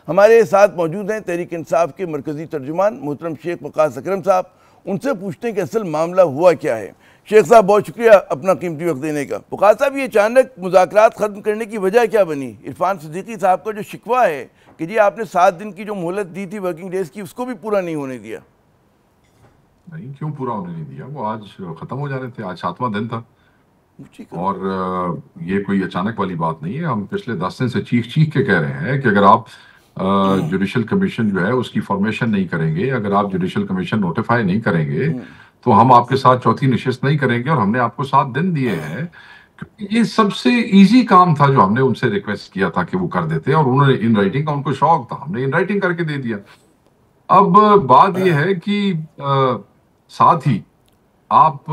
ہمارے ساتھ موجود ہیں تحریک انصاف کے مرکزی ترجمان محترم شیخ وقاص اکرم صاحب. ان سے پوچھتے ہیں کہ اصل معاملہ ہوا کیا ہے. شیخ صاحب بہت شکریہ اپنا قیمتی وقت دینے کا. وقاص صاحب یہ اچانک مذاکرات ختم کرنے کی وجہ کیا بنی؟ عرفان صدیقی صاحب کا جو شکوہ ہے کہ جی آپ نے 7 دن کی جو مہلت دی تھی ورکنگ ڈیز کی اس کو بھی پورا نہیں ہونے دیا. نہیں کیوں پورا ہونے نہیں دیا؟ وہ آج ختم ہو جانے تھے. آج 7واں دن تھا اور یہ کوئی اچانک والی بات نہیں ہے. ہم پچھلے 10 دن سے چیخ کے کہہ رہے ہیں کہ اگر آپ جوڈیشل کمیشن جو ہے اس کی فارمیشن نہیں کریں گے, اگر آپ جوڈیشل کمیشن نوٹیفائی نہیں کریں گے تو ہم آپ کے ساتھ چوتھی نشست نہیں کریں گے. اور ہم نے آپ کو 7 دن دیے ہیں کیونکہ یہ سب سے ایزی کام تھا جو ہم نے ان سے ریکویسٹ کیا تھا کہ وہ کر دیتے, اور انہوں نے ان رائٹنگ کا ان کو شوق تھا, ہم نے ان رائٹنگ کر کے دے دیا. اب بات یہ ہے کہ ساتھ ہی آپ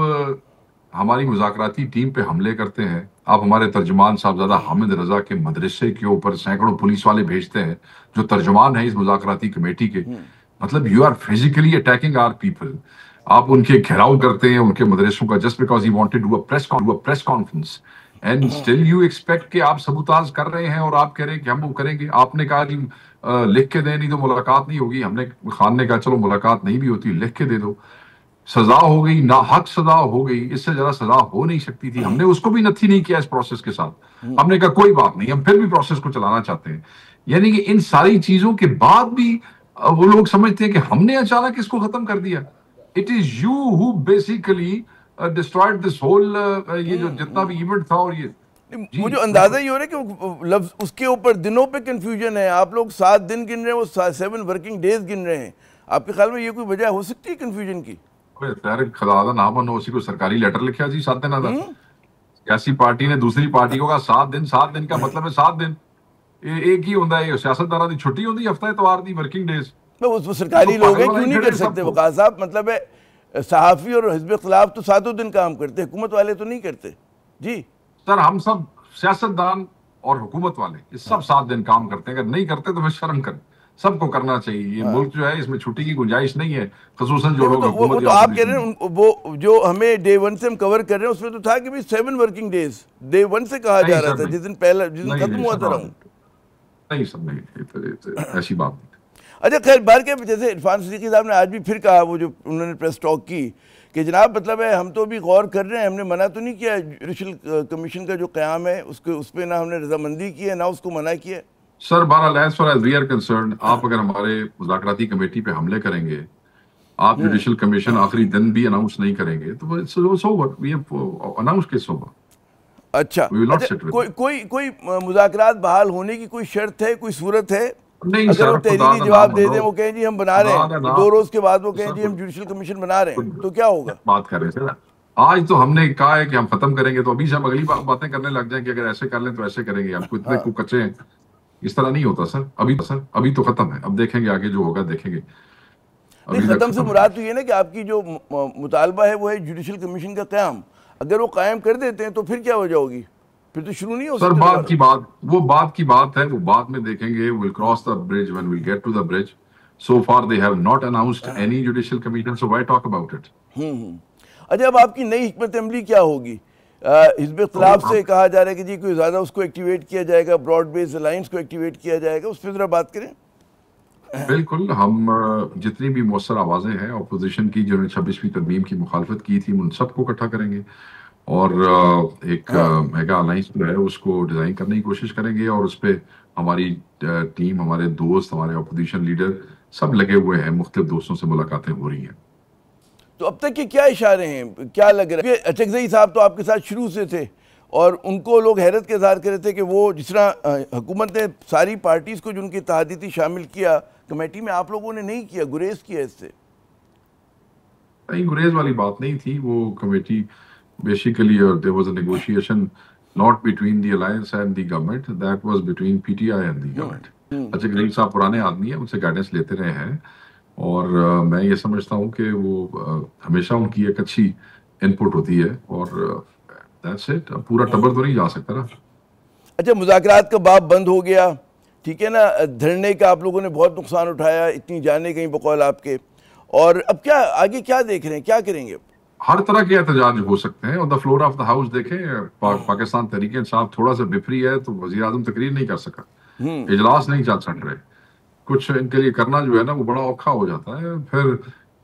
ہماری مذاکراتی ٹیم پہ حملے کرتے ہیں. آپ ہمارے ترجمان صاحبزادہ حامد رضا کے مدرسے کے اوپر سینکڑوں پولیس والے بھیجتے ہیں جو ترجمان ہیں اس مذاکراتی کمیٹی کے. مطلب you are physically attacking our people. آپ ان کے گھیراؤ کرتے ہیں ان کے مدرسوں کا just because he wanted to do a press conference and still you expect کہ آپ سبوتاژ کر رہے ہیں اور آپ کہہ رہے ہیں کہ ہم وہ کریں گے. آپ نے کہا کہ لکھ کے دیں نہیں تو ملاقات نہیں ہوگی. ہم نے خان نے کہا چلو ملاقات نہیں بھی ہوتی لکھ کے دے دو. سزا ہو گئی, ناحق سزا ہو گئی, اس سے زیادہ سزا ہو نہیں سکتی تھی. ہم نے اس کو بھی نتھی نہیں کیا اس پروسیس کے ساتھ. ہم نے کہا کوئی بات نہیں, ہم پھر بھی پروسیس کو چلانا چاہتے ہیں. یعنی کہ ان ساری چیزوں کے بعد بھی وہ لوگ سمجھتے ہیں کہ ہم نے اچانک اس کو ختم کر دیا. It is you who basically destroyed this whole یہ جو جتنا بھی ایونٹ تھا. اور یہ مجھے اندازہ یہ ہو رہا ہے کہ لفظ اس کے اوپر دنوں پہ کنفیوژن ہے. آپ لوگ 7 دن گن رہے ہیں, وہ 7 ورکنگ ڈیز گن رہے ہیں. آپ کے خیال میں یہ کوئی وجہ ہو سکتی ہے کنفیوژن کی؟ خدا نہ بنو اسی کو سرکاری لیٹر لکھا جی 7 دن آدھا. سیاسی پارٹی نے دوسری پارٹی کو کہا 7 دن کا مطلب ہے 7 دن. ایک ہی ہوتا ہے سیاستدانوں کی چھٹی ہوتی ہے ہفتہ اتوار دی ورکنگ ڈیز. اس سرکاری لوگ ہیں کیوں نہیں کر سکتے وقاص صاحب؟ مطلب ہے صحافی اور حزب اختلاف تو 7 دن کام کرتے, حکومت والے تو نہیں کرتے. جی سر ہم سب سیاستدان اور حکومت والے یہ سب 7 دن کام کرتے ہیں. اگر نہیں کرتے تو پھر شرم کریں. سب کو کرنا چاہیے. یہ ملک جو ہے اس میں چھٹی کی گنجائش نہیں ہے, خصوصاً جو لوگ حکومت. تو آپ کہہ رہے ہیں وہ جو ہمیں ڈے 1 سے ہم کور کر رہے ہیں اس میں تو تھا کہ 7 ورکنگ ڈیز ڈے 1 سے کہا جا رہا تھا جس دن پہلا جس دن ختم ہوا تھا راؤنڈ. نہیں سر نہیں, ایسی بات نہیں. اچھا خیر بار کے جیسے عرفان صدیقی صاحب نے آج بھی پھر کہا, وہ جو انہوں نے پریس ٹاک کی کہ جناب مطلب ہے ہم تو بھی غور کر رہے ہیں, ہم نے منع تو نہیں کیا جوڈیشل کمیشن کا جو قیام ہے اس پہ, نہ ہم نے رضامندی کی ہے نہ اس کو منع کیا ہے. سر بہرحال as far as we are concerned, آپ اگر ہمارے مذاکراتی کمیٹی پہ حملے کریں گے, آپ جوڈیشل کمیشن آخری دن بھی اناؤنس نہیں کریں گے تو it's over. We have announced it's over. اچھا کوئی مذاکرات بحال ہونے کی کوئی شرط ہے, کوئی صورت ہے؟ نہیں اگر سر, وہ تحریری جواب دے دیں, وہ کہیں جی ہم بنا رہے ہیں, 2 روز کے بعد وہ کہیں جی ہم جوڈیشل کمیشن بنا رہے ہیں, تو کیا ہوگا؟ بات کر رہے ہیں سر, آج تو ہم نے کہا ہے کہ ہم ختم کریں گے, تو ابھی سے ہم اگلی باتیں کرنے لگ جائیں کہ اگر ایسے کر لیں تو ایسے کریں گے. ہم کو اتنے کو کچے ہیں, اس طرح نہیں ہوتا سر. ابھی تو ختم ہے, اب دیکھیں گے آگے جو ہوگا دیکھیں گے. ختم سے مراد تو یہ نا کہ آپ کی جو مطالبہ ہے وہ ہے جوڈیشل کمیشن کا قیام. اگر وہ قائم کر دیتے ہیں تو پھر کیا ہو جاؤ گی؟ پھر تو شروع نہیں ہو سر. بات کی بات ہے, وہ بعد میں دیکھیں گے. we'll cross the bridge when we'll get to the bridge. So far they have not announced any judicial commission, so why talk about it? اچھا اب آپ کی نئی حکمت عملی کیا ہوگی؟ حزب اختلاف سے کہا جا رہا ہے کہ جی کوئی زیادہ اس کو ایکٹیویٹ کیا جائے گا, براڈ بیس الائنس کو ایکٹیویٹ کیا جائے گا, اس پہ ذرا بات کریں. بالکل, ہم جتنی بھی مؤثر آوازیں ہیں اپوزیشن کی جنہوں نے 26ویں ترمیم کی مخالفت کی تھی, ان سب کو اکٹھا کریں گے اور ایک میگا الائنس جو ہے اس کو ڈیزائن کرنے کی کوشش کریں گے. اور اس پہ ہماری ٹیم, ہمارے دوست, ہمارے اپوزیشن لیڈر سب لگے ہوئے ہیں. مختلف دوستوں سے ملاقاتیں ہو رہی ہیں. تو اب تک کے کیا اشارے ہیں, کیا لگ رہا ہے؟ اچکزئی صاحب تو آپ کے ساتھ شروع سے تھے اور ان کو لوگ حیرت کے اظہار کر رہے تھے کہ وہ جس طرح حکومت نے ساری پارٹیز کو جو ان کی اتحادی تھی شامل کیا کمیٹی میں, آپ لوگوں نے نہیں کیا, گریز کیا اس سے. نہیں, گریز والی بات نہیں تھی. وہ committee basically there was a negotiation not between the alliance and the government, that was between PTI and the government. اچھا گریگ صاحب پرانے آدمی ہیں, ان سے گائیڈنس لیتے رہے ہیں اور میں یہ سمجھتا ہوں کہ وہ ہمیشہ ان کی ایک اچھی ان پٹ ہوتی ہے اور that's it. پورا ٹبر تو نہیں جا سکتا نا. اچھا مذاکرات کا باب بند ہو گیا, ٹھیک ہے نا, دھرنے کا آپ لوگوں نے بہت نقصان اٹھایا, اتنی جانے گئیں بقول آپ کے, اور اب کیا آگے کیا دیکھ رہے ہیں, کیا کریں گے؟ ہر طرح کے احتجاج ہو سکتے ہیں. اور the floor of the house دیکھیں, پاکستان تحریک انصاف تھوڑا سا بفری ہے تو وزیر اعظم تقریر نہیں کر سکا, اجلاس نہیں چل سک رہے. کچھ ان کے لیے کرنا جو ہے نا وہ بڑا اوکھا ہو جاتا ہے. پھر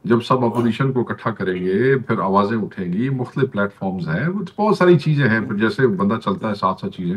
جب سب اپوزیشن کو اکٹھا کریں گے پھر آوازیں اٹھیں گی, مختلف پلیٹ فارمز ہیں, بہت ساری چیزیں ہیں, پھر جیسے بندہ چلتا ہے ساتھ ساتھ چیزیں